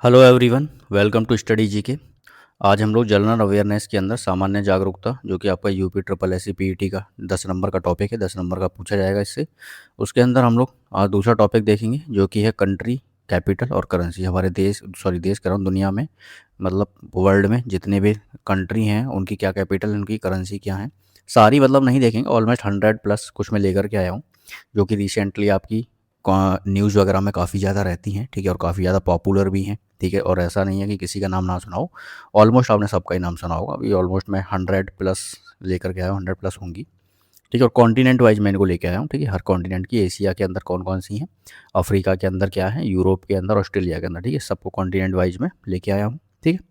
Hello everyone, welcome to study GK. आज हम लोग जनरल अवेयरनेस के अंदर सामान्य जागरूकता, जो कि आपका UP triple S C PET का 10 नंबर का टॉपिक है, 10 नंबर का पूछा जाएगा इससे। उसके अंदर हम लोग आज दूसरा टॉपिक देखेंगे, जो कि है कंट्री, कैपिटल और करेंसी। हमारे देश कह रहा हूँ, दुनिया में, मतलब वर्ल्ड में जितने भी कंट्री हैं उनकी क्या कैपिटल, उनकी करेंसी क्या है। सारी मतलब नहीं देखेंगे, ऑलमोस्ट 100+ कुछ मैं लेकर के आया हूँ, जो कि रिसेंटली आपकी न्यूज़ वगैरह में काफ़ी ज़्यादा रहती हैं, ठीक है, और काफ़ी ज़्यादा पॉपुलर भी हैं, ठीक है। और ऐसा नहीं है कि किसी का नाम ना सुना हो, ऑलमोस्ट आपने सबका ही नाम सुना होगा। अभी ऑलमोस्ट मैं 100+ लेकर के आया हूँ, 100+ होंगी, ठीक है। और कॉन्टिनेंट वाइज मैं इनको लेके आया हूँ, ठीक है। हर कॉन्टिनेंट की, एशिया के अंदर कौन कौन सी हैं, अफ्रीका के अंदर क्या है, यूरोप के अंदर, ऑस्ट्रेलिया के अंदर, ठीक है। सबको कॉन्टिनेंट वाइज में लेके आया हूँ, ठीक है।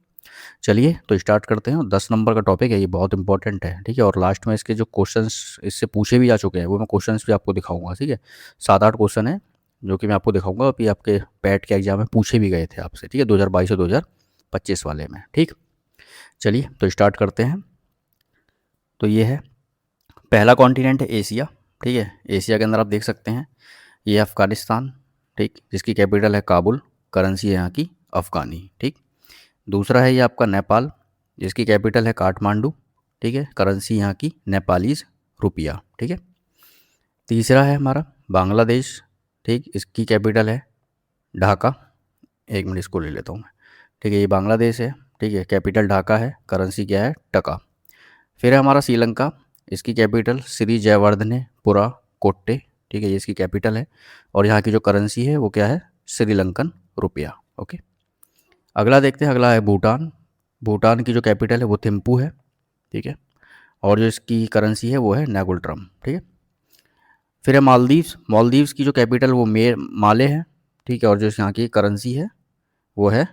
चलिए तो स्टार्ट करते हैं। 10 नंबर का टॉपिक है, ये बहुत इंपॉर्टेंट है, ठीक है। और लास्ट में इसके जो क्वेश्चंस इससे पूछे भी जा चुके हैं, वो मैं क्वेश्चंस भी आपको दिखाऊंगा, ठीक है। 7-8 क्वेश्चन है जो कि मैं आपको दिखाऊंगा, अभी आपके पैट के एग्जाम में पूछे भी गए थे आपसे, ठीक है, 2022 और 2025 वाले में, ठीक। चलिए तो स्टार्ट करते हैं। तो ये है, पहला कॉन्टिनेंट है एशिया, ठीक है। एशिया के अंदर आप देख सकते हैं, ये अफ़गानिस्तान, ठीक, जिसकी कैपिटल है काबुल, करेंसी है यहाँ की अफ़गानी, ठीक। दूसरा है ये आपका नेपाल, जिसकी कैपिटल है काठमांडू, ठीक है, करेंसी यहाँ की नेपालीज रुपया, ठीक है। तीसरा है हमारा बांग्लादेश, ठीक, इसकी कैपिटल है ढाका। एक मिनट, इसको ले लेता हूँ मैं, ठीक है। ये बांग्लादेश है, ठीक है, कैपिटल ढाका है, करेंसी क्या है, टका। फिर है हमारा श्रीलंका, इसकी कैपिटल श्री जयवर्धनेपुरा कोट्टे, ठीक है, ये इसकी कैपिटल है। और यहाँ की जो करेंसी है वो क्या है, श्रीलंकन रुपया, ओके। अगला देखते हैं, अगला है भूटान। भूटान की जो कैपिटल है वो थिम्पू है, ठीक है। और जो इसकी करेंसी है वो है नेगोल्ट्रम, ठीक है। फिर है मालदीव्स। मालदीव्स की जो कैपिटल वो माले है, ठीक है। और जो यहाँ की करेंसी है वो है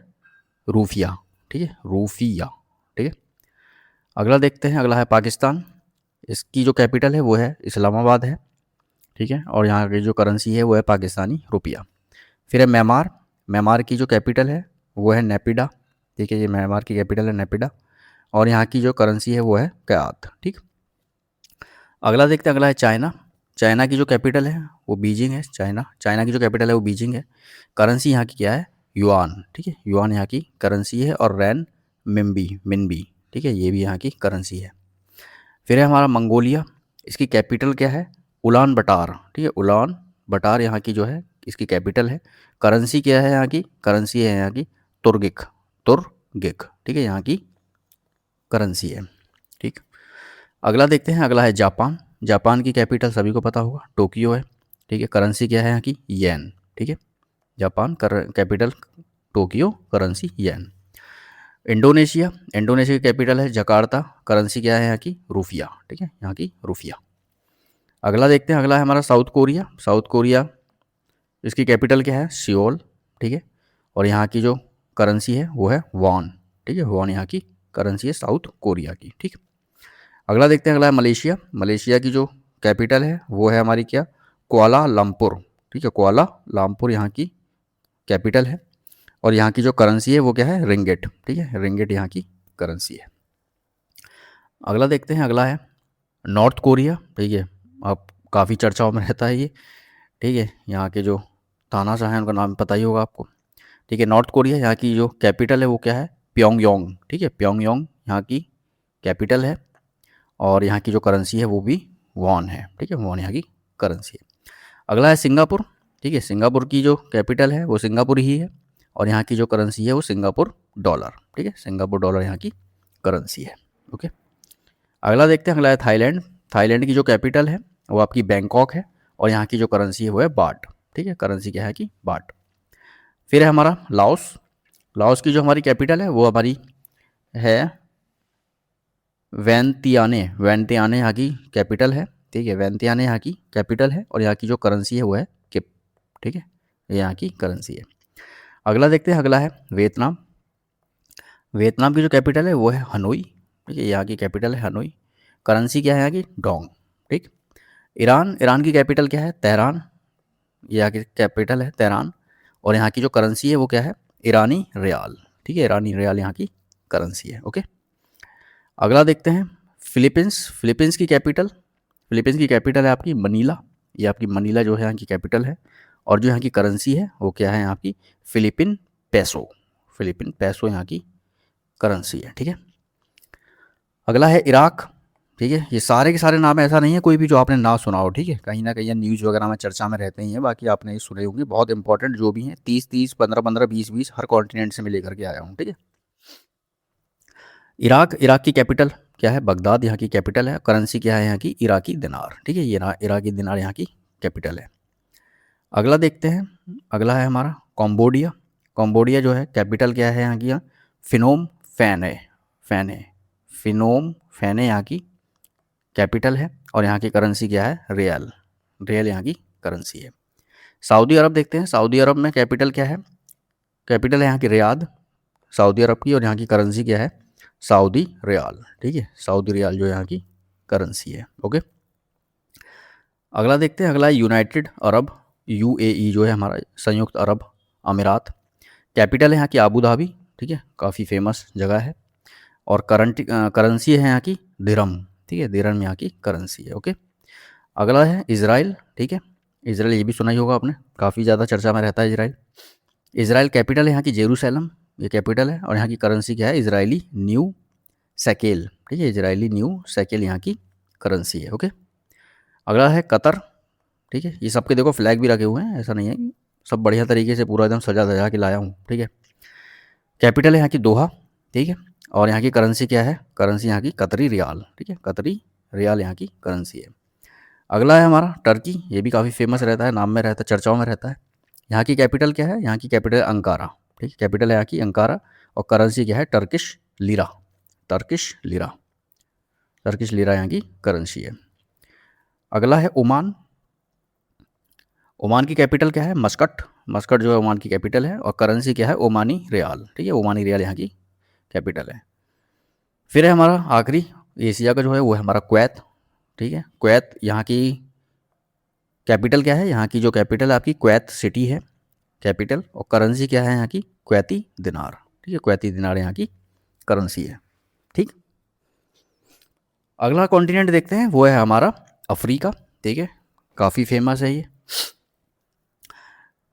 रूफिया, ठीक है, रूफिया, ठीक है। अगला देखते हैं, अगला है पाकिस्तान। इसकी जो कैपिटल है वो है इस्लामाबाद है, ठीक है। और यहाँ की जो करेंसी है वो है पाकिस्तानी रुपया। फिर है म्यांमार। म्यांमार की जो कैपिटल है वो है नेपिडा, ठीक है, ये म्यांमार की कैपिटल है नेपिडा। और यहाँ की जो करेंसी है वो है क्यात, ठीक। अगला देखते हैं, अगला है चाइना। चाइना की जो कैपिटल है वो बीजिंग है, चाइना चाइना की जो कैपिटल है वो बीजिंग है। करेंसी यहाँ की क्या है, युआन, ठीक है, युआन यहाँ की करेंसी है। और रैन मिनबी मिनबी, ठीक है, ये भी यहाँ की करेंसी है। फिर है हमारा मंगोलिया। इसकी कैपिटल क्या है, उलान बटार, ठीक है, उलान बटार यहाँ की जो है इसकी कैपिटल है। करेंसी क्या है यहाँ की, करेंसी है यहाँ की तुर्गिक, तुर्गिक, ठीक है, यहाँ की करेंसी है, ठीक। अगला देखते हैं, अगला है जापान। जापान की कैपिटल सभी को पता होगा, टोक्यो है, ठीक है। करेंसी क्या है यहाँ की, येन, ठीक है। Japan capital Tokyo, currency yen. Indonesia. Indonesia की कैपिटल है जकार्ता, करेंसी क्या है यहाँ की, रुफिया, ठीक है, यहाँ की रुफिया। अगला देखते हैं, अगला है हमारा साउथ कोरिया। साउथ कोरिया, इसकी कैपिटल क्या है, सियोल, ठीक है। और यहाँ की जो करेंसी है वो है वॉन, ठीक है, वॉन यहाँ की करेंसी है साउथ कोरिया की, ठीक। अगला देखते हैं, अगला है मलेशिया। मलेशिया की जो कैपिटल है वो है हमारी क्या, कुआलालंपुर, ठीक है, कुआलालंपुर यहाँ की कैपिटल है। और यहाँ की जो करेंसी है वो क्या है, रिंगेट, ठीक है, रिंगेट यहाँ की करेंसी है। अगला देखते हैं, अगला है नॉर्थ कोरिया, ठीक है। अब काफ़ी चर्चाओं में रहता है ये, ठीक है। यहाँ के जो तानाशाह हैं उनका नाम पता ही होगा आपको, ठीक है। नॉर्थ कोरिया, यहाँ की जो कैपिटल है वो क्या है, प्योंगयांग, ठीक है, प्योंगयांग यहाँ की कैपिटल है। और यहाँ की जो करेंसी है वो भी वॉन है, ठीक है, वॉन यहाँ की करेंसी है। अगला है सिंगापुर, ठीक है। सिंगापुर की जो कैपिटल है वो सिंगापुर ही है। और यहाँ की जो करेंसी है वो सिंगापुर डॉलर, ठीक है, सिंगापुर डॉलर यहाँ की करेंसी है, ओके। अगला देखते हैं, अगला है थाईलैंड। थाईलैंड की जो कैपिटल है वो आपकी बैंकॉक है। और यहाँ की जो करेंसी है वो है बाट, ठीक है, करेंसी क्या है कि बाट। फिर है हमारा लाओस। लाओस की जो हमारी कैपिटल है वो हमारी है वैंतियाने, वैंतियाने यहाँ की कैपिटल है, ठीक है, वैंतियाने यहाँ की कैपिटल है। और यहाँ की जो करेंसी है वो है किप, ठीक है, ये यहाँ की करेंसी है। अगला देखते हैं, अगला है वियतनाम। वियतनाम की जो कैपिटल है वो है हनोई, ठीक है, यहाँ की कैपिटल है हनोई। करेंसी क्या है यहाँ की, डोंग, ठीक। ईरान। ईरान की कैपिटल क्या है, तेहरान, यहाँ की कैपिटल है तेहरान। और यहाँ की जो करेंसी है वो क्या है, ईरानी रियाल, ठीक है, ईरानी रियाल यहाँ की करेंसी है, ओके। अगला देखते हैं फिलीपींस। फिलीपींस की कैपिटल है आपकी मनीला, ये आपकी मनीला जो है यहाँ की कैपिटल है। और जो यहाँ की करेंसी है वो क्या है, यहाँ की फिलीपीन पेसो, फिलीपीन पैसो यहाँ की करेंसी है, ठीक है। अगला है इराक, ठीक है। ये सारे के सारे नाम ऐसा नहीं है कोई भी जो आपने ना सुना हो, ठीक है। कहीं ना कहीं न्यूज़ वगैरह में चर्चा में रहते ही हैं, बाकी आपने ये सुने होंगे। बहुत इंपॉर्टेंट जो भी हैं, 30-30, 15-15, 20-20 हर कॉन्टिनेंट से मैं लेकर के आया हूँ, ठीक है। इराक, इराक की कैपिटल क्या है? बगदाद यहाँ की कैपिटल है। करेंसी क्या है यहाँ की? इराकी दिनार, ठीक है। ये इराकी दिनार यहाँ की कैपिटल है। अगला देखते हैं, अगला है हमारा कम्बोडिया। कम्बोडिया जो है कैपिटल क्या है यहाँ की? फिनोम फैन है, फैन है, फिनोम फैन है यहाँ की कैपिटल है। और यहाँ की करेंसी क्या है? रियल, रियल यहाँ की करेंसी है। सऊदी अरब देखते हैं, सऊदी अरब में कैपिटल क्या है? कैपिटल है यहाँ की रियाद, सऊदी अरब की। और यहाँ की करेंसी क्या है? सऊदी रियाल, ठीक है। सऊदी रियाल जो यहाँ की करेंसी है, ओके। अगला देखते हैं, अगला है यूनाइटेड अरब, यूएई जो है हमारा, संयुक्त अरब अमीरात। कैपिटल है यहाँ की आबू धाबी, ठीक है। काफ़ी फेमस जगह है। और करेंसी है यहाँ की दिरहम, ठीक है। दिरहम यहाँ की करेंसी है, ओके। अगला है इज़राइल, ठीक है। इज़राइल ये भी सुना ही होगा आपने, काफ़ी ज़्यादा चर्चा में रहता है इज़राइल। इज़राइल कैपिटल है यहाँ की जेरूसलम, ये कैपिटल है। और यहाँ की करेंसी क्या है? इज़राइली न्यू शैकेल, ठीक है। इज़राइली न्यू शैकेल यहाँ की करेंसी है, ओके। अगला है कतर, ठीक है। ये सबके देखो फ्लैग भी रखे हुए हैं, ऐसा नहीं है, सब बढ़िया तरीके से पूरा एकदम सजा धजा के लाया हूँ, ठीक है। कैपिटल है यहाँ की दोहा, ठीक है। और यहाँ की करेंसी क्या है? करेंसी यहाँ की कतरी रियाल, ठीक है। कतरी रियाल यहाँ की करेंसी है। अगला है हमारा टर्की, ये भी काफ़ी फेमस रहता है, नाम में रहता है, चर्चाओं में रहता है। यहाँ की कैपिटल क्या है? यहाँ की कैपिटल अंकारा, ठीक है। कैपिटल है यहाँ की अंकारा। और करेंसी क्या है? Turkish lira, Turkish lira, Turkish lira यहाँ की करेंसी है। अगला है ओमान। ओमान की कैपिटल क्या है? मस्कट, मस्कट जो है ओमान की कैपिटल है। और करेंसी क्या है? ओमानी रियाल, ठीक है। ओमानी रियाल यहाँ की कैपिटल है। फिर है हमारा आखिरी एशिया का जो है वो है हमारा कुवैत, ठीक है। कुवैत यहाँ की कैपिटल क्या है? यहाँ की जो कैपिटल है आपकी कुवैत सिटी है कैपिटल। और करेंसी क्या है यहाँ की? कुवैती दिनार, ठीक है। कुवैती दिनार यहाँ की करेंसी है, ठीक। अगला कॉन्टिनेंट देखते हैं, वो है हमारा अफ्रीका, ठीक है। काफ़ी फेमस है ये।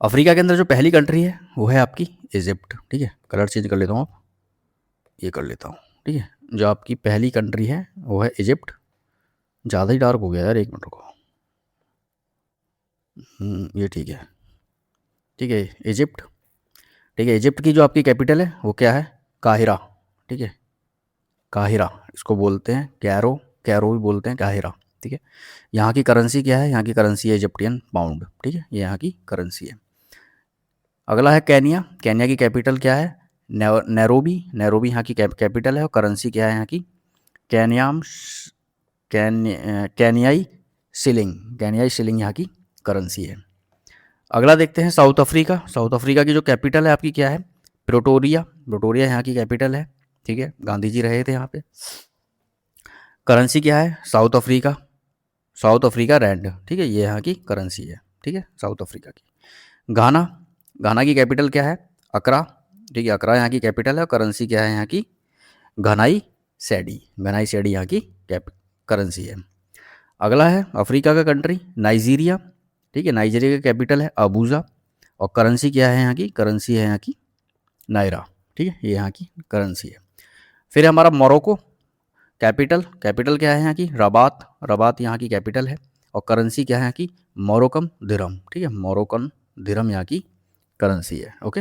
अफ्रीका के अंदर जो पहली कंट्री है वो है आपकी इजिप्ट, ठीक है। कलर चेंज कर लेता हूँ, आप ये कर लेता हूँ, ठीक है। जो आपकी पहली कंट्री है वो है इजिप्ट। ज़्यादा ही डार्क हो गया यार, एक मिनट रुको। ये ठीक है, ठीक है। इजिप्ट, ठीक है। इजिप्ट की जो आपकी कैपिटल है वो क्या है? काहिरा, ठीक है। काहिरा इसको बोलते हैं, कैरो, कैरो भी बोलते हैं, काहिरा, ठीक है। यहाँ की करेंसी क्या है? यहाँ की करेंसी है इजिप्टियन पाउंड, ठीक है। ये यहाँ की करेंसी है। अगला है केनिया। केनिया की कैपिटल क्या है? नैरोबी, नैरोबी यहाँ की कैपिटल है। और करेंसी क्या है यहाँ की? कैनियाम कैनियाई शिलिंग, कैनियाई शिलिंग यहाँ की करेंसी है। अगला देखते हैं साउथ अफ्रीका। साउथ अफ्रीका की जो कैपिटल है आपकी क्या है? प्रिटोरिया, प्रिटोरिया यहाँ की कैपिटल है, ठीक है। गांधी जी रहे थे यहाँ पे। करेंसी क्या है South Africa? South Africa rand, ठीक है। ये यहाँ की करेंसी है, ठीक है, साउथ अफ्रीका की। घाना, घाना की कैपिटल क्या है? अकरा, ठीक है। अकरा यहाँ की कैपिटल है। और करेंसी क्या है यहाँ की? घनाई सैडी, घनाई सैडी यहाँ की करेंसी है। अगला है अफ्रीका का कंट्री नाइजीरिया, ठीक है। नाइजीरिया का कैपिटल है अबूजा। और करेंसी क्या है यहाँ की? करेंसी है यहाँ की नायरा, ठीक है। ये यहाँ की करेंसी है। फिर हमारा मोरक्को, कैपिटल, कैपिटल क्या है यहाँ की? रबात, रबात यहाँ की कैपिटल है। और करेंसी क्या है यहाँ की? मोरक्कन दिरहम, ठीक है। मोरक्कन दिरहम यहाँ की करेंसी है, ओके।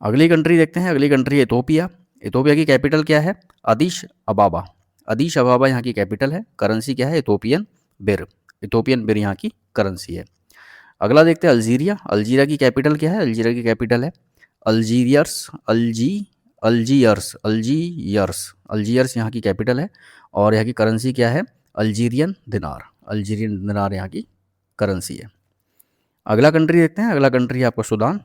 अगली कंट्री देखते हैं, अगली कंट्री है इथोपिया। इथोपिया की कैपिटल क्या है? अदीश अबाबा, अदीश अबाबा यहाँ की कैपिटल है। करेंसी क्या है? इथोपियन बिर, इथोपियन बिर यहाँ की करेंसी है। अगला देखते हैं अल्जीरिया। अल्जीरिया की कैपिटल क्या है? अल्जीरिया की कैपिटल है अल्जीरियर्स, अल्जीयर्स, अल्जीयर्स, अल्जीयर्स यहाँ की कैपिटल है। और यहाँ की करेंसी क्या है? अल्जीरियन दिनार, अल्जीरियन दिनार यहाँ की करेंसी है। अगला कंट्री देखते हैं, अगला कंट्री है आपका सूडान।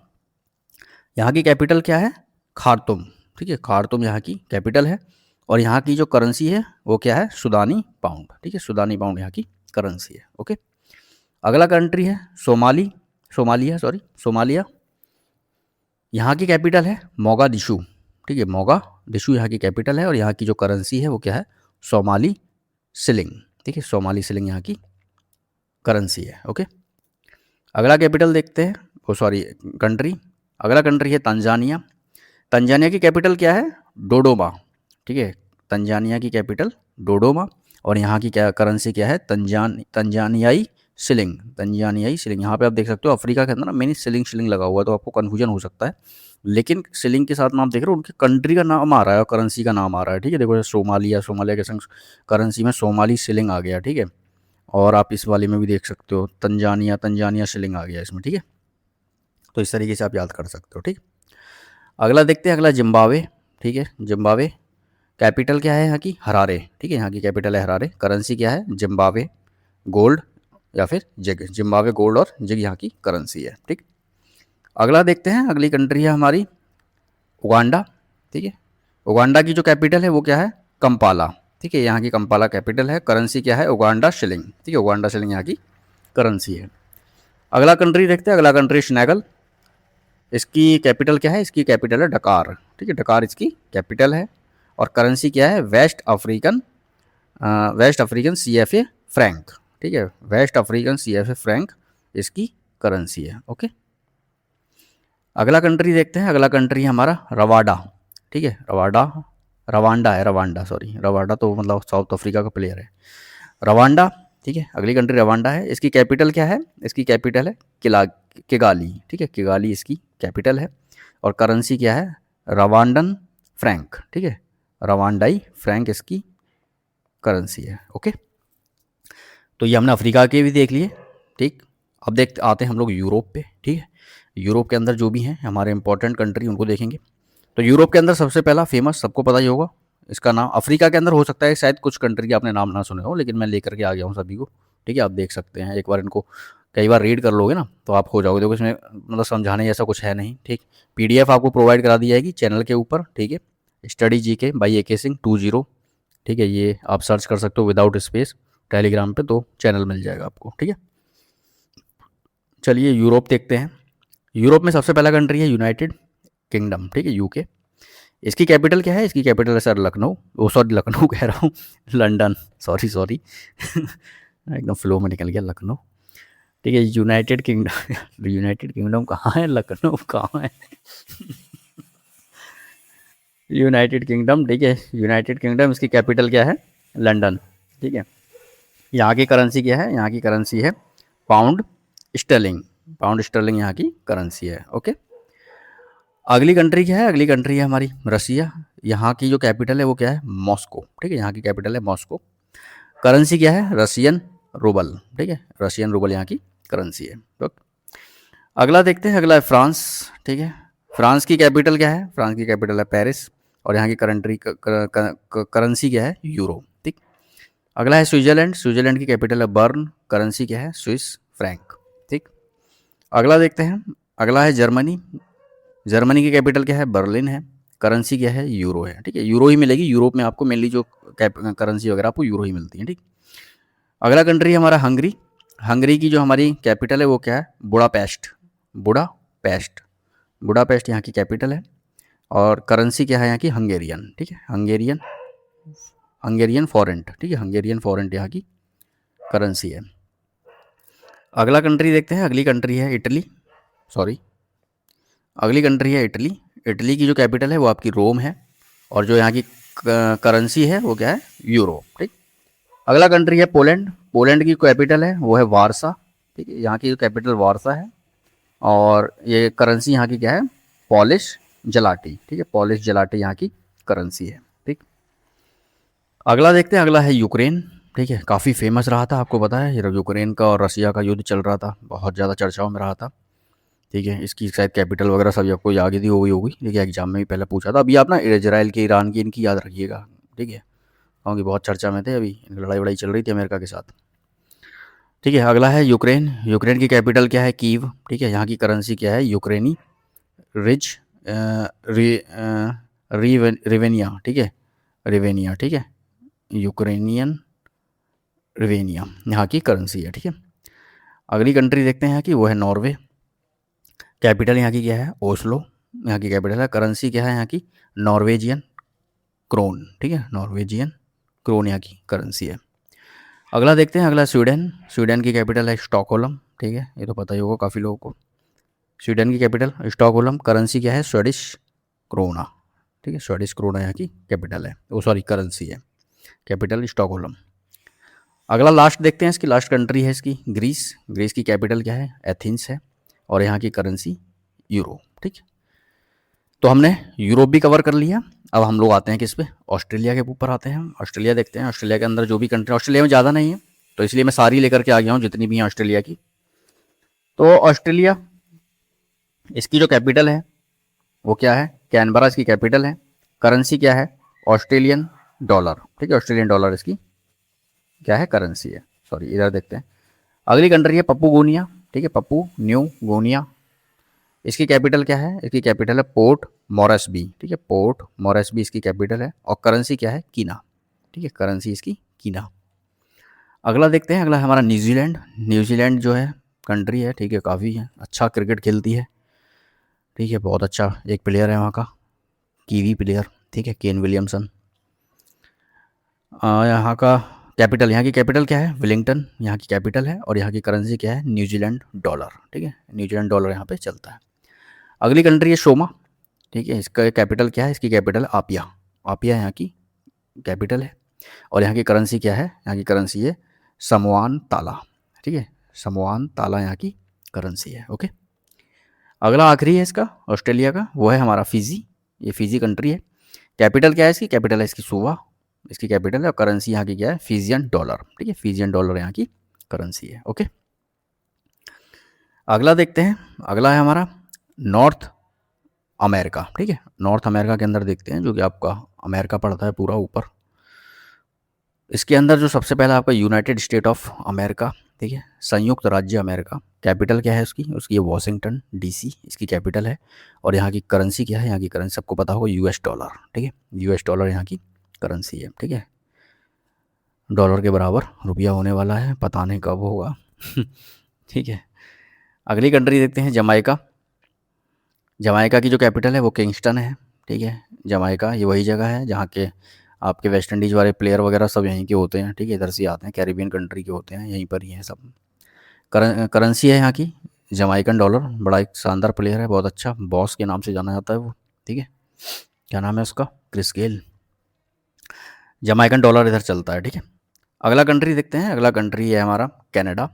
यहाँ की कैपिटल क्या है? खार्तुम, ठीक है। खार्तुम यहाँ की कैपिटल है। और यहाँ की जो करेंसी है वो क्या है? सुदानी पाउंड, ठीक है। सुदानी पाउंड यहाँ की करेंसी है, ओके। अगला कंट्री है सोमाली, सोमालिया, सॉरी, सोमालिया। यहाँ की कैपिटल है मोगादिशु, ठीक है। मोगादिशु यहाँ की कैपिटल है। और यहाँ की जो करेंसी है वो क्या है? सोमाली शिलिंग, ठीक है। सोमाली शिलिंग यहाँ की करेंसी है, ओके। अगला कैपिटल देखते हैं, वो सॉरी कंट्री, अगला कंट्री है तंजानिया। तंजानिया की कैपिटल क्या है? डोडोमा, ठीक है। तंजानिया की कैपिटल डोडोमा, और यहाँ की क्या करेंसी क्या है? तंजानियाई शिलिंग, तंजानियाई शिलिंग। यहाँ पे आप देख सकते हो अफ्रीका के अंदर ना मेनी शिलिंग शिलिंग लगा हुआ है, तो आपको कन्फ्यूजन हो सकता है, लेकिन शिलिंग के साथ में आप देख रहे हो उनके कंट्री का नाम आ रहा है और करेंसी का नाम आ रहा है, ठीक है। देखो सोमालिया, सोमालिया के संग करेंसी में सोमाली शिलिंग आ गया, ठीक है। और आप इस वाली में भी देख सकते हो तंजानिया, तंजानिया शिलिंग आ गया इसमें, ठीक है। तो इस तरीके से आप याद कर सकते हो, ठीक। अगला देखते हैं, अगला जिम्बाब्वे, ठीक है। जिम्बाब्वे कैपिटल क्या है यहाँ की? हरारे, ठीक है। यहाँ की कैपिटल है हरारे, करेंसी क्या है? जिम्बाब्वे गोल्ड या फिर जिग। जिम्बाब्वे गोल्ड और जिग यहाँ की करेंसी है, ठीक। अगला देखते हैं, अगली कंट्री है हमारी उगांडा, ठीक है। उगांडा की जो कैपिटल है वो क्या है? कंपाला, ठीक है। यहाँ की कंपाला कैपिटल है, करेंसी क्या है? उगांडा शिलिंग, ठीक है। उगांडा शिलिंग यहाँ की करेंसी है। अगला कंट्री देखते हैं, अगला कंट्री सेनेगल। इसकी कैपिटल क्या है? इसकी कैपिटल है डकार, ठीक है। डकार इसकी कैपिटल है, और करेंसी क्या है? वेस्ट अफ्रीकन CFA फ्रैंक, ठीक है। वेस्ट अफ्रीकन CFA फ्रैंक इसकी करेंसी है, ओके। अगला कंट्री देखते हैं, अगला कंट्री है हमारा रवांडा, ठीक है। रवांडा सॉरी, रवांडा तो मतलब साउथ अफ्रीका का प्लेयर है, रवांडा, ठीक है। अगली कंट्री रवांडा है। इसकी कैपिटल क्या है? इसकी कैपिटल है किगाली, ठीक है। किगाली इसकी कैपिटल है, और करेंसी क्या है? रवांडन फ्रैंक, ठीक है। रवांडाई फ्रैंक इसकी करेंसी है, ओके। तो ये हमने अफ्रीका के भी देख लिए, ठीक। अब देखते आते हैं हम लोग यूरोप पे, ठीक है। यूरोप के अंदर जो भी हैं हमारे इंपॉर्टेंट कंट्री उनको देखेंगे। तो यूरोप के अंदर सबसे पहला फेमस सबको पता ही होगा, इसका नाम अफ्रीका के अंदर हो सकता है शायद कुछ कंट्री के आपने नाम ना सुने हो, लेकिन मैं लेकर के आ गया हूँ सभी को, ठीक है। आप देख सकते हैं, एक बार इनको कई बार रीड कर लोगे ना तो आप हो जाओगे। देखो इसमें मतलब समझाने जैसा कुछ है नहीं, ठीक। PDF आपको प्रोवाइड करा दी जाएगी चैनल के ऊपर, ठीक है। Study GK by AK Singh 20, ठीक है। ये आप सर्च कर सकते हो विदाउट स्पेस टेलीग्राम पे, तो चैनल मिल जाएगा आपको, ठीक है। चलिए यूरोप देखते हैं। यूरोप में सबसे पहला कंट्री है यूनाइटेड किंगडम, ठीक है, UK। इसकी कैपिटल क्या है? इसकी कैपिटल है सर लखनऊ, वो सॉरी लखनऊ कह रहा हूँ, लंदन, सॉरी सॉरी एकदम फ्लो में निकल गया, लखनऊ, ठीक है। यूनाइटेड किंगडम यूनाइटेड किंगडम कहाँ है? लखनऊ कहाँ है? यूनाइटेड किंगडम, ठीक है। यूनाइटेड किंगडम इसकी कैपिटल क्या है? लंदन, ठीक है। यहाँ की करेंसी क्या है? यहाँ की करेंसी है पाउंड स्टर्लिंग, पाउंड स्टर्लिंग यहाँ की करेंसी है, ओके। अगली कंट्री क्या है? अगली कंट्री है हमारी रसिया। यहाँ की जो कैपिटल है वो क्या है? मॉस्को, ठीक है। यहाँ की कैपिटल है मॉस्को, करेंसी क्या है? रशियन रूबल, ठीक है। रशियन रूबल यहाँ की करेंसी है, ओके। अगला देखते हैं, अगला है फ्रांस, ठीक है। फ्रांस की कैपिटल क्या है? फ्रांस की कैपिटल है पेरिस, और यहाँ की करेंसी क्या है? यूरो, ठीक। अगला है स्विट्जरलैंड। स्विट्जरलैंड की कैपिटल है बर्न, करेंसी क्या है? स्विस फ्रैंक, ठीक। अगला देखते हैं, अगला है जर्मनी। जर्मनी की कैपिटल क्या है? बर्लिन है, करेंसी क्या है? यूरो है, ठीक है। यूरो ही मिलेगी, यूरोप में आपको मेनली जो करेंसी वगैरह आपको यूरो ही मिलती है, ठीक। अगला कंट्री है हमारा हंगरी। हंगरी की जो हमारी कैपिटल है वो क्या है? बुडापेस्ट, बुडापेस्ट, बुडापेस्ट यहाँ की कैपिटल है, और करेंसी क्या है यहाँ की? हंगेरियन, ठीक है। हंगेरियन, हंगेरियन फॉरेंट, ठीक है। हंगेरियन फॉरेंट यहाँ की करेंसी है। अगला कंट्री देखते हैं, अगली कंट्री है इटली, सॉरी, अगली कंट्री है इटली। इटली की जो कैपिटल है वो आपकी रोम है, और जो यहाँ की करेंसी है वो क्या है? यूरो, ठीक। अगला कंट्री है पोलैंड। पोलैंड की कैपिटल है वो है वारसा, ठीक है। यहाँ की जो कैपिटल वारसा है, और ये करेंसी यहाँ की क्या है? पॉलिश जलाटी, ठीक है। पॉलिश जलाटी यहाँ की करेंसी है, ठीक। अगला देखते हैं, अगला है यूक्रेन, ठीक है। काफ़ी फेमस रहा था, आपको पता है ये यूक्रेन का और रशिया का युद्ध चल रहा था, बहुत ज़्यादा चर्चाओं में रहा था, ठीक है। इसकी शायद कैपिटल वगैरह सभी आपको याद ही होगी, ठीक है। एग्जाम में भी पहले पूछा था। अभी आप ना इजराइल की, ईरान की, इनकी याद रखिएगा, ठीक है, क्योंकि बहुत चर्चा में थे, अभी इनकी लड़ाई वड़ाई चल रही थी अमेरिका के साथ, ठीक है। अगला है यूक्रेन। यूक्रेन की कैपिटल क्या है? कीव, ठीक है। यहाँ की करेंसी क्या है? यूक्रेनी रिच रिवेनिया, ठीक है। रिवेनिया, ठीक है। यूक्रेनियन रिवेनिया यहाँ की करेंसी है, ठीक है। अगली कंट्री देखते हैं यहाँ की, वो है नॉर्वे। कैपिटल यहाँ की क्या है? ओस्लो, यहाँ की कैपिटल है। करेंसी क्या है यहाँ की? नॉर्वेजियन क्रोन, ठीक है। नॉर्वेजियन क्रोन यहाँ की करेंसी है। अगला देखते हैं, अगला स्वीडन। स्वीडन की कैपिटल है स्टॉकहोल्म, ठीक है। ये तो पता ही होगा काफ़ी लोगों को। स्वीडन की कैपिटल स्टॉकहोल्म, करेंसी क्या है? स्वीडिश क्रोना, ठीक है, स्वीडिश क्रोना यहाँ की कैपिटल है, वो सॉरी करेंसी है, कैपिटल स्टॉकहोल्म। अगला लास्ट देखते हैं, इसकी लास्ट कंट्री है इसकी ग्रीस। ग्रीस की कैपिटल क्या है? एथेंस है, और यहाँ की करेंसी यूरो, ठीक है। तो हमने यूरोप भी कवर कर लिया। अब हम लोग आते हैं किस पे? ऑस्ट्रेलिया के ऊपर आते हैं हम। ऑस्ट्रेलिया देखते हैं। ऑस्ट्रेलिया के अंदर जो भी कंट्री, ऑस्ट्रेलिया में ज़्यादा नहीं है तो इसलिए मैं सारी लेकर के आ गया हूँ जितनी भी हैं ऑस्ट्रेलिया की। तो ऑस्ट्रेलिया, इसकी जो कैपिटल है वो क्या है? कैनबरा इसकी कैपिटल है। करेंसी क्या है? ऑस्ट्रेलियन डॉलर, ठीक है, ऑस्ट्रेलियन डॉलर इसकी क्या है? करेंसी है। सॉरी, इधर देखते हैं। अगली कंट्री है पप्पू, ठीक है, पप्पू न्यू गोनिया। इसकी कैपिटल क्या है? इसकी कैपिटल है पोर्ट मॉरेस्बी, ठीक है, पोर्ट मॉरेस्बी इसकी कैपिटल है। और करेंसी क्या है? कीना, ठीक है, करेंसी इसकी कीना। अगला देखते हैं, अगला हमारा न्यूजीलैंड। न्यूजीलैंड जो है कंट्री है, ठीक है, काफ़ी है, अच्छा क्रिकेट खेलती है, ठीक है, बहुत अच्छा एक प्लेयर है वहाँ का, कीवी प्लेयर, ठीक है, केन विलियमसन। यहाँ का कैपिटल, यहाँ की कैपिटल क्या है? वेलिंगटन यहाँ की कैपिटल है। और यहाँ की करेंसी क्या है? न्यूजीलैंड डॉलर, ठीक है, न्यूजीलैंड डॉलर यहाँ पे चलता है। अगली कंट्री है शोमा, ठीक है, इसका कैपिटल क्या है? इसकी कैपिटल है आपिया, आपिया यहाँ की कैपिटल है। और यहाँ की करेंसी क्या है? यहाँ की करेंसी है समोआन ताला, ठीक है, समोआन ताला यहाँ की करेंसी है। ओके, अगला आखिरी है इसका ऑस्ट्रेलिया का, वो है हमारा फिजी। ये फिजी कंट्री है। कैपिटल क्या है इसकी? कैपिटल है इसकी सुवा, इसकी कैपिटल है। और करेंसी यहाँ की क्या है? फिजियन डॉलर, ठीक है, फिजियन डॉलर यहाँ की करेंसी है। ओके, अगला देखते हैं। अगला है हमारा नॉर्थ अमेरिका, ठीक है, नॉर्थ अमेरिका के अंदर देखते हैं, जो कि आपका अमेरिका पड़ता है पूरा ऊपर। इसके अंदर जो सबसे पहला आपका यूनाइटेड स्टेट ऑफ अमेरिका, ठीक है, संयुक्त राज्य अमेरिका। कैपिटल क्या है उसकी? उसकी ये वॉशिंगटन डीसी इसकी कैपिटल है। और यहाँ की करेंसी क्या है? यहाँ की करेंसी सबको पता होगा, यूएस डॉलर, ठीक है, यूएस डॉलर यहाँ की करेंसी है, ठीक है। डॉलर के बराबर रुपया होने वाला है, पता नहीं कब होगा ठीक है। अगली कंट्री देखते हैं, जमाइका। जमाइका की जो कैपिटल है वो किंगस्टन है, ठीक है। जमाइका ये वही जगह है जहाँ के आपके वेस्ट इंडीज़ वाले प्लेयर वगैरह सब यहीं के होते हैं, ठीक है, इधर से आते हैं, कैरिबियन कंट्री के होते हैं, यहीं पर ही हैं सब। करेंसी है यहाँ की जमाइकन डॉलर। बड़ा एक शानदार प्लेयर है, बहुत अच्छा, बॉस के नाम से जाना जाता है वो, ठीक है। क्या नाम है उसका? Chris Gayle. जमाइकन डॉलर इधर चलता है, ठीक है। अगला कंट्री देखते हैं। अगला कंट्री है हमारा कनाडा,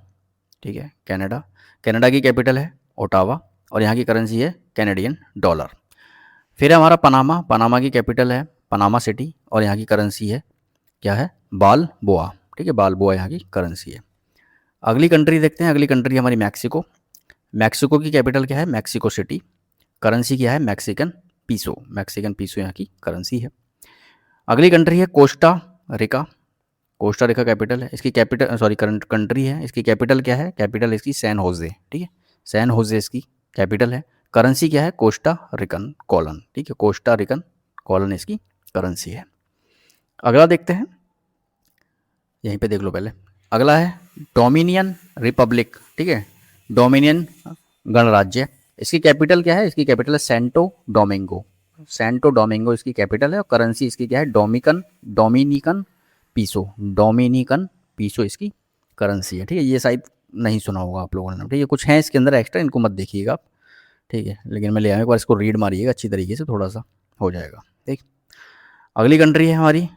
ठीक है, कनाडा। कनाडा की कैपिटल है ओटावा। और यहाँ की करेंसी है कैनेडियन डॉलर। फिर है हमारा पनामा। पनामा की कैपिटल है पनामा सिटी। और यहाँ की करेंसी है क्या है? बाल बोआ, ठीक है, बाल बोआ यहाँ की करेंसी है। अगली कंट्री देखते हैं। अगली कंट्री हमारी मैक्सिको। मैक्सिको की कैपिटल क्या है? Mexico city. करेंसी क्या है? मैक्सिकन पीसो, मैक्सिकन पीसो यहाँ की करेंसी है। अगली कंट्री है Costa Rica. Costa Rica capital है इसकी, कैपिटल सॉरी कंट्री है, इसकी कैपिटल क्या है? कैपिटल इसकी सैन होजे, ठीक है, सैन होजे इसकी कैपिटल है। करेंसी क्या है? कोस्टा रिकन कॉलन, ठीक है, कोस्टा रिकन कॉलन इसकी करेंसी है। अगला देखते हैं, यहीं पे देख लो पहले। अगला है डोमिनियन रिपब्लिक, ठीक है, डोमिनियन गणराज्य। इसकी कैपिटल क्या है? इसकी कैपिटल है सेंटो डोमिंगो, सेंटो डोमिंगो इसकी कैपिटल है। और करेंसी इसकी क्या है? डोमिनिकन पीसो, डोमिनिकन पीसो इसकी करेंसी है, ठीक है। ये शायद नहीं सुना होगा आप लोगों ने, ठीक है, कुछ है इसके अंदर एक्स्ट्रा, इनको मत देखिएगा आप, ठीक है, लेकिन मैं ले आया, एक बार इसको रीड मारिएगा अच्छी तरीके से, थोड़ा सा हो जाएगा, ठीक। अगली कंट्री है हमारी,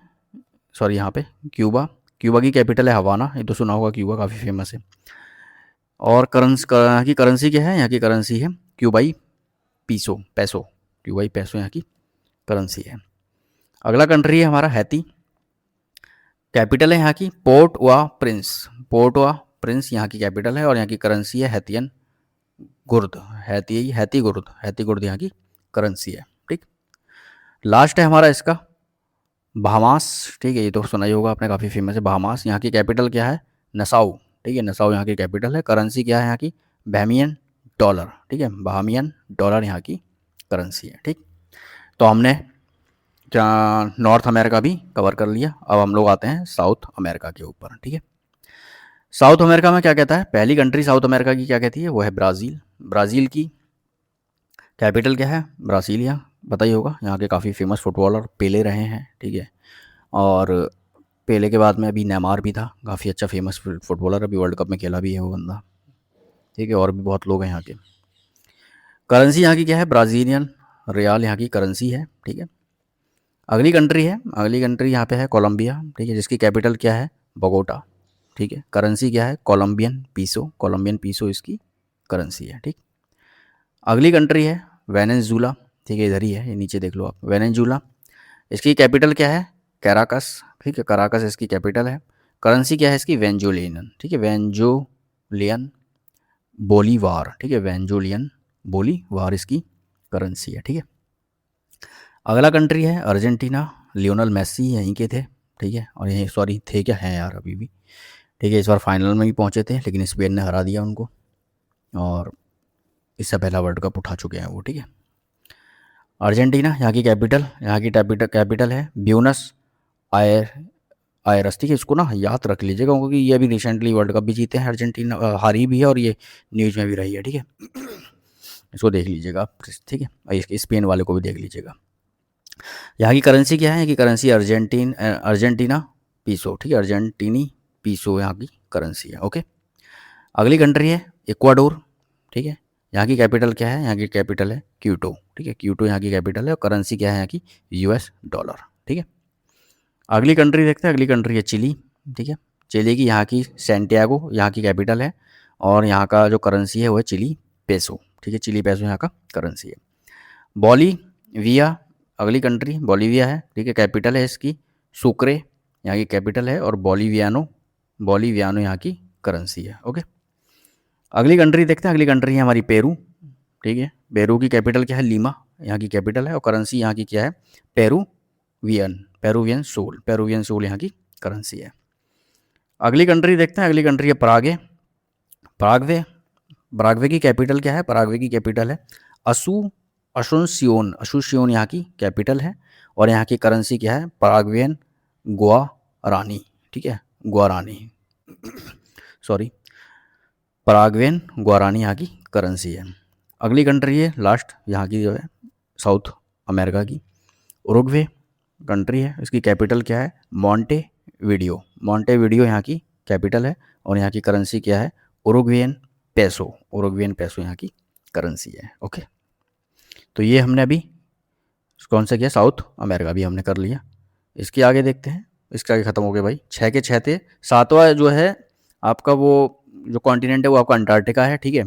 सॉरी यहाँ पे क्यूबा। क्यूबा की कैपिटल है हवाना, ये तो सुना होगा, क्यूबा काफ़ी फेमस है। और यहाँ की करेंसी क्या है? यहाँ की करेंसी है क्यूबाई पीसो, पैसो, क्यूबाई पैसो यहाँ की करेंसी है। अगला कंट्री है हमारा हैती। कैपिटल है यहाँ की पोर्ट वा प्रिंस, पोर्ट वा प्रिंस यहाँ की कैपिटल है। और यहाँ की करेंसी है हैतियन गुर्द, हैती गुर्द यहाँ की करेंसी है, ठीक। लास्ट है हमारा इसका बहामास, ठीक है, ये तो सुना ही होगा आपने, काफ़ी फेमस है बहामास। यहाँ की कैपिटल क्या है? नसाउ, ठीक है, नसाउ यहाँ की कैपिटल है। करेंसी क्या है यहाँ की? बहमियन डॉलर, ठीक है, बहामियन डॉलर यहाँ की करेंसी है, ठीक। तो हमने नॉर्थ अमेरिका भी कवर कर लिया। अब हम लोग आते हैं साउथ अमेरिका के ऊपर, ठीक है। साउथ अमेरिका में क्या कहता है? पहली कंट्री साउथ अमेरिका की क्या कहती है? वो है ब्राज़ील। ब्राज़ील की कैपिटल क्या है? ब्रासीलिया, पता ही होगा, यहाँ के काफ़ी फेमस फुटबॉलर पेले रहे हैं, ठीक है। और पेले के बाद में अभी नेमार भी था, काफ़ी अच्छा फेमस फुटबॉलर, अभी वर्ल्ड कप में खेला भी है वो बंदा, ठीक है। और भी बहुत लोग हैं यहाँ के। करेंसी यहाँ की क्या है? ब्राज़ीलियन रियाल यहाँ की करेंसी है, ठीक है। अगली कंट्री यहाँ पे है कोलंबिया, ठीक है, जिसकी कैपिटल क्या है, बोगोटा, ठीक है। करेंसी क्या है, कोलंबियन पीसो इसकी करेंसी है, ठीक। अगली कंट्री है वेनेजुला, ठीक है, इधर ही है, ये नीचे देख लो आप, वेनेजुला। इसकी कैपिटल क्या है, कैराकस, ठीक है, कराकस इसकी कैपिटल है। करेंसी क्या है इसकी, वेंजोलियन, ठीक है, वेंजोलियन बोलीवार, ठीक है, वेंजोलियन बोलीवार इसकी करेंसी है, ठीक है। अगला कंट्री है अर्जेंटीना, लियोनल मेसी यहीं के थे, ठीक है, और यहीं सॉरी थे क्या, हैं यार अभी भी, ठीक है। इस बार फाइनल में भी पहुंचे थे लेकिन स्पेन ने हरा दिया उनको, और इससे पहला वर्ल्ड कप उठा चुके हैं वो, ठीक है। अर्जेंटीना, यहाँ की कैपिटल है ब्यूनस आयर आयरस, ठीक है। इसको ना याद रख लीजिएगा क्योंकि ये अभी रिसेंटली वर्ल्ड कप भी जीते हैं अर्जेंटीना, हारी भी है और ये न्यूज़ में भी रही है, ठीक है। इसको देख लीजिएगा आप, ठीक है, और इसके स्पेन वाले को भी देख लीजिएगा। यहाँ की करेंसी क्या है, यहाँ की करेंसी अर्जेंटीना पीसो, ठीक है, अर्जेंटीनी पीसो यहाँ की करेंसी है, ओके। अगली कंट्री है इक्वाडोर, ठीक है। यहाँ की कैपिटल क्या है, यहाँ की कैपिटल है क्यूटो, ठीक है, क्यूटो यहाँ की कैपिटल है, और करेंसी क्या है यहाँ की, यूएस डॉलर, ठीक है। अगली कंट्री देखते हैं, अगली कंट्री है चिली, ठीक है। चिली की यहाँ की सैंटियागो यहाँ की कैपिटल है, और यहाँ का जो करेंसी है वो है चिली पेसो, ठीक है, चिली पेसो यहाँ का करेंसी है। बोलीविया, अगली कंट्री बोलीविया है, ठीक है, कैपिटल है इसकी सुक्रे यहाँ की कैपिटल है, और बोलीवियानो यहाँ की करेंसी है, ओके। अगली कंट्री देखते हैं, अगली कंट्री है हमारी पेरू, ठीक है। पेरू की कैपिटल क्या है, लीमा यहाँ की कैपिटल है, और करेंसी यहाँ की क्या है, पेरुवियन सोल यहाँ की करेंसी है। अगली कंट्री देखते हैं, अगली कंट्री है पराग्वे पराग्वे की कैपिटल क्या है, पराग्वे की कैपिटल है असूसियोन यहाँ की कैपिटल है, और यहाँ की करेंसी क्या है, पराग्वेन गुआरानी, ठीक है, गुआरानी सॉरी पराग्वेन गुआरानी यहाँ की करेंसी है। अगली कंट्री है लास्ट यहाँ की जो है साउथ अमेरिका की उरुग्वे कंट्री है, इसकी कैपिटल क्या है, मॉन्टेविडियो यहाँ की कैपिटल है, और यहाँ की करेंसी क्या है, उरुग्वेन पेसो यहाँ की करेंसी है, ओके। तो ये हमने अभी कौन सा किया, साउथ अमेरिका भी हमने कर लिया। इसके आगे देखते हैं, इसके आगे ख़त्म हो गए भाई, 6 के 6 थे। सातवां जो है आपका वो जो कॉन्टिनेंट है वो आपका अंटार्कटिका है, ठीक है।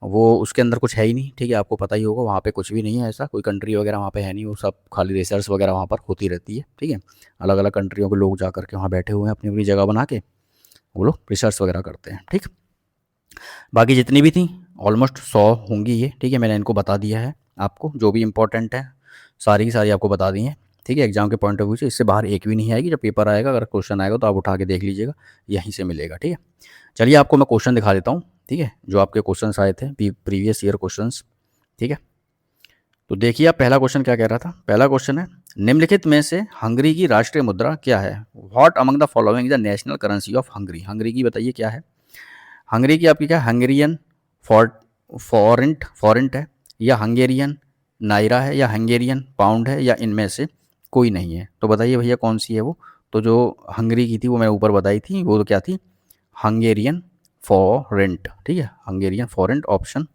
वो उसके अंदर कुछ है ही नहीं, ठीक है, आपको पता ही होगा, वहाँ पे कुछ भी नहीं है, ऐसा कोई कंट्री वगैरह वहाँ पे है नहीं, वो सब खाली रिसर्च वगैरह वहाँ पर होती रहती है, ठीक है। अलग अलग कंट्रियों के लोग जा करके वहाँ बैठे हुए हैं अपनी अपनी जगह बना के, वो लोग रिसर्च वगैरह करते हैं, ठीक। बाकी जितनी भी थी ऑलमोस्ट 100 होंगी ये, ठीक है, मैंने इनको बता दिया है आपको, जो भी इंपॉर्टेंट है सारी की सारी आपको बता दी हैं, ठीक है। एग्जाम के पॉइंट ऑफ व्यू से इससे बाहर एक भी नहीं आएगी, जब पेपर आएगा अगर क्वेश्चन आएगा तो आप उठा के देख लीजिएगा, यहीं से मिलेगा, ठीक है। चलिए आपको मैं क्वेश्चन दिखा देता हूँ, ठीक है, जो आपके क्वेश्चंस आए थे प्रीवियस ईयर क्वेश्चंस, ठीक है। तो देखिए आप पहला क्वेश्चन क्या कह रहा था, पहला क्वेश्चन है निम्नलिखित में से हंगरी की राष्ट्रीय मुद्रा क्या है, what among the following is the national currency of Hungary, Hungary की बताइए क्या है। हंगरी की आपकी क्या, हंगेरियन फॉरेंट है, या हंगेरियन नायरा है, या हंगेरियन पाउंड है, या इनमें से कोई नहीं है। तो बताइए भैया कौन सी है वो। तो जो हंगरी की थी वो मैंने ऊपर बताई थी, वो तो क्या थी, हंगेरियन फॉरेंट, ठीक है, Hungarian forint, option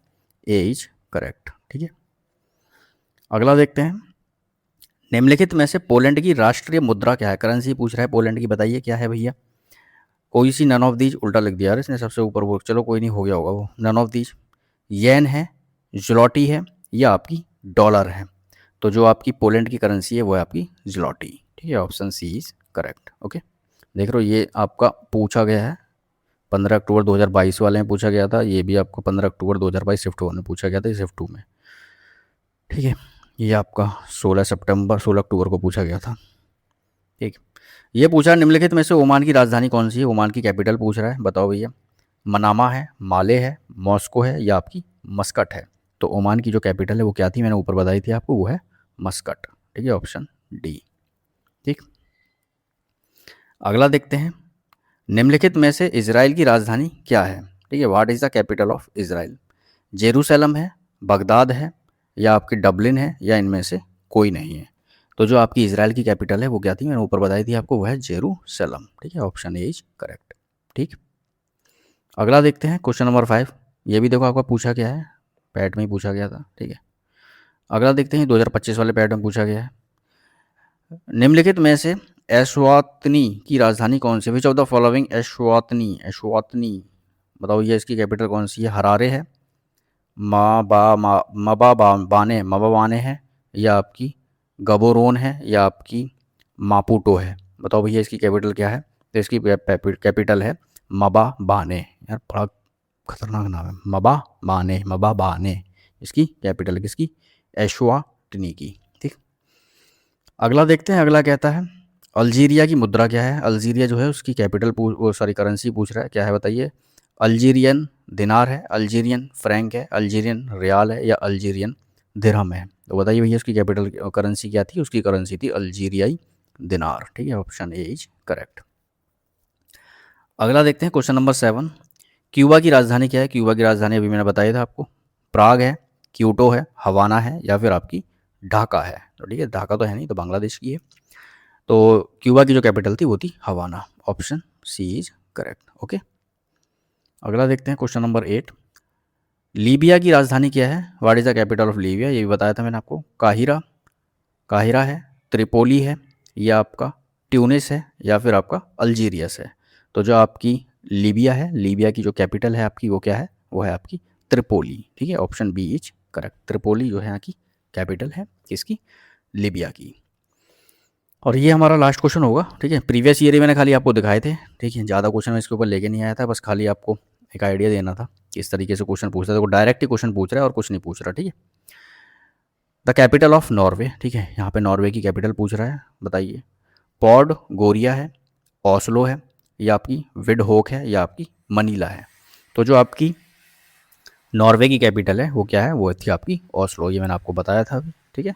A is correct, ठीक है। अगला देखते हैं, निम्नलिखित में से पोलैंड की राष्ट्रीय मुद्रा क्या है, करेंसी पूछ रहा है पोलैंड की, बताइए क्या है भैया। कोई सी नन ऑफ दीज, उल्टा लिख दिया यार इसने सबसे ऊपर, वो चलो कोई नहीं, हो गया होगा वो, नन ऑफ दीज, येन है, ज्लॉटी है, या आपकी डॉलर है। तो जो आपकी पोलैंड की करेंसी है वो है आपकी ज्लॉटी, ठीक है, option C is correct, okay. देख रहे हो ये आपका पूछा गया है 15 अक्टूबर 2022 वाले में पूछा गया था, ये भी आपको 15 अक्टूबर 2022 शिफ्ट 1 में पूछा गया था, शिफ्ट 2 में, ठीक है। ये आपका 16 अक्टूबर को पूछा गया था, ठीक। ये पूछा निम्नलिखित में से ओमान की राजधानी कौन सी है, ओमान की कैपिटल पूछ रहा है, बताओ भैया। मनामा है, माले है, मॉस्को है, या आपकी मस्कट है। तो ओमान की जो कैपिटल है वो क्या थी, मैंने ऊपर बताई थी आपको, वो है मस्कट, ठीक है, ऑप्शन डी, ठीक। अगला देखते हैं, निम्नलिखित में से इजराइल की राजधानी क्या है, ठीक है, what is the capital of Israel. Jerusalem है, बगदाद है, या आपकी डबलिन है, या इनमें से कोई नहीं है। तो जो आपकी इजराइल की कैपिटल है वो क्या थी, मैंने ऊपर बताई थी आपको, वो है जेरूसलम, ठीक है, ऑप्शन ए इज करेक्ट, ठीक। अगला देखते हैं क्वेश्चन नंबर 5, ये भी देखो आपका पूछा गया है, पैट में ही पूछा गया था, ठीक है। अगला देखते हैं 2025 वाले पैटर्न पूछा गया है। निम्नलिखित में से एस्वातनी की राजधानी कौन सी? विच ऑफ द फॉलोइंग एस्वातनी, एस्वातनी बताओ ये इसकी कैपिटल कौन सी है? हरारे है, मबाबाने है, या आपकी गबोरोन है, या आपकी मापुटो है? बताओ भैया इसकी कैपिटल क्या है? तो इसकी कैपिटल है मबा बाने। यार बड़ा खतरनाक नाम है, मबा बाने, मबा बाने इसकी कैपिटल किसकी? एश्वाटिनी की। ठीक, अगला देखते हैं। अगला कहता है अल्जीरिया की मुद्रा क्या है? अल्जीरिया जो है उसकी कैपिटल वो सॉरी करेंसी पूछ रहा है, क्या है बताइए? अल्जीरियन दिनार है, अल्जीरियन फ्रैंक है, अल्जीरियन रियाल है, या अल्जीरियन दिरहम है? तो बताइए भैया उसकी कैपिटल करेंसी क्या थी? उसकी करेंसी थी अल्जीरियाई दिनार। ठीक है, ऑप्शन ए इज करेक्ट। अगला देखते हैं क्वेश्चन नंबर 7। क्यूबा की राजधानी क्या है? क्यूबा की राजधानी अभी मैंने बताया था आपको, प्राग है, क्यूटो है, हवाना है, या फिर आपकी ढाका है। तो ठीक है, ढाका तो है नहीं, तो बांग्लादेश की है। तो क्यूबा की जो कैपिटल थी वो थी Havana. Option C is correct. Okay, अगला देखते हैं क्वेश्चन नंबर 8। लीबिया की राजधानी क्या है? What is the capital of Libya? ये भी बताया था मैंने आपको। काहिरा, काहिरा है, त्रिपोली है, या आपका ट्यूनिस है, या फिर आपका अल्जीरियस है? तो जो आपकी लीबिया है, लीबिया की जो कैपिटल है आपकी वो क्या है? वो है आपकी त्रिपोली। ठीक है, option B is correct. Tripoli जो है यहाँ की कैपिटल है किसकी? लीबिया की। और ये हमारा लास्ट क्वेश्चन होगा। ठीक है, प्रीवियस ईयर ही मैंने खाली आपको दिखाए थे। ठीक है, ज़्यादा क्वेश्चन मैं इसके ऊपर लेके नहीं आया था, बस खाली आपको एक आइडिया देना था कि इस तरीके से क्वेश्चन पूछ रहा है। तो डायरेक्ट ही क्वेश्चन पूछ रहा है और कुछ नहीं पूछ रहा। ठीक है, द कैपिटल ऑफ नॉर्वे। ठीक है, यहाँ पे नॉर्वे की कैपिटल पूछ रहा है, बताइए। पॉड गोरिया है, ओस्लो है, या आपकी विडहोक है, या आपकी मनीला है? तो जो आपकी नॉर्वे की कैपिटल है वो क्या है? वो थी आपकी ओस्लो। ये मैंने आपको बताया था अभी। ठीक है,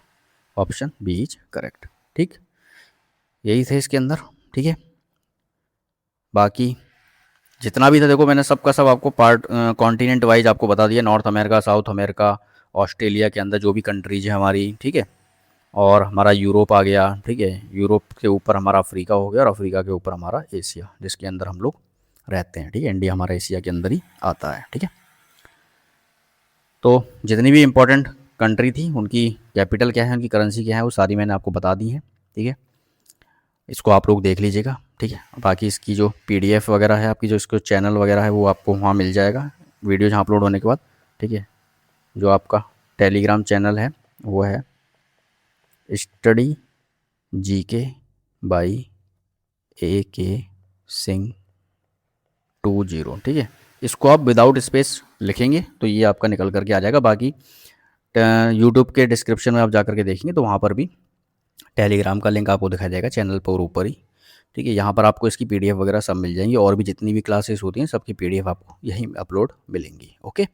ऑप्शन बी इज करेक्ट। ठीक, यही थे इसके अंदर। ठीक है, बाकी जितना भी था देखो मैंने सबका सब आपको पार्ट कॉन्टिनेंट वाइज आपको बता दिया। North America, south America, Australia के अंदर जो भी कंट्रीज है हमारी। ठीक है, और हमारा यूरोप आ गया। ठीक है, यूरोप के ऊपर हमारा अफ्रीका हो गया, और अफ्रीका के ऊपर हमारा एशिया, जिसके अंदर हम लोग रहते हैं। ठीक है, इंडिया हमारा एशिया के अंदर ही आता है। ठीक है, तो जितनी भी इंपॉर्टेंट कंट्री थी उनकी कैपिटल क्या है, उनकी करेंसी क्या है, वो सारी मैंने आपको बता दी है। ठीक है, इसको आप लोग देख लीजिएगा। ठीक है, बाकी इसकी जो पीडीएफ वगैरह है आपकी, जो इसको चैनल वगैरह है वो आपको वहाँ मिल जाएगा वीडियो जहाँ अपलोड होने के बाद। ठीक है, जो आपका टेलीग्राम चैनल है वो है स्टडी जी के बाई AK सिंह 20। ठीक है, इसको आप विदाउट स्पेस लिखेंगे तो ये आपका निकल करके आ जाएगा। बाकी यूट्यूब के डिस्क्रिप्शन में आप जा करके देखेंगे तो वहाँ पर भी टेलीग्राम का लिंक आपको दिखाई देगा चैनल पर ऊपर ही। ठीक है, यहाँ पर आपको इसकी पीडीएफ वगैरह सब मिल जाएंगी, और भी जितनी भी क्लासेस होती हैं सबकी पीडीएफ आपको यहीं अपलोड मिलेंगी। ओके,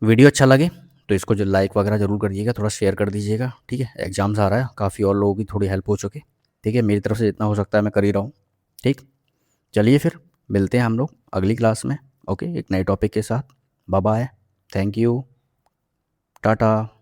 वीडियो अच्छा लगे तो इसको जो लाइक वगैरह ज़रूर करिएगा, थोड़ा शेयर कर दीजिएगा। ठीक है, एग्जाम्स आ रहा है, काफ़ी और लोगों की थोड़ी हेल्प हो चुकी। ठीक है, मेरी तरफ से जितना हो सकता है मैं कर ही रहा हूँ। ठीक, चलिए फिर मिलते हैं हम लोग अगली क्लास में। ओके, एक नए टॉपिक के साथ। Bye bye, thank you, Tata.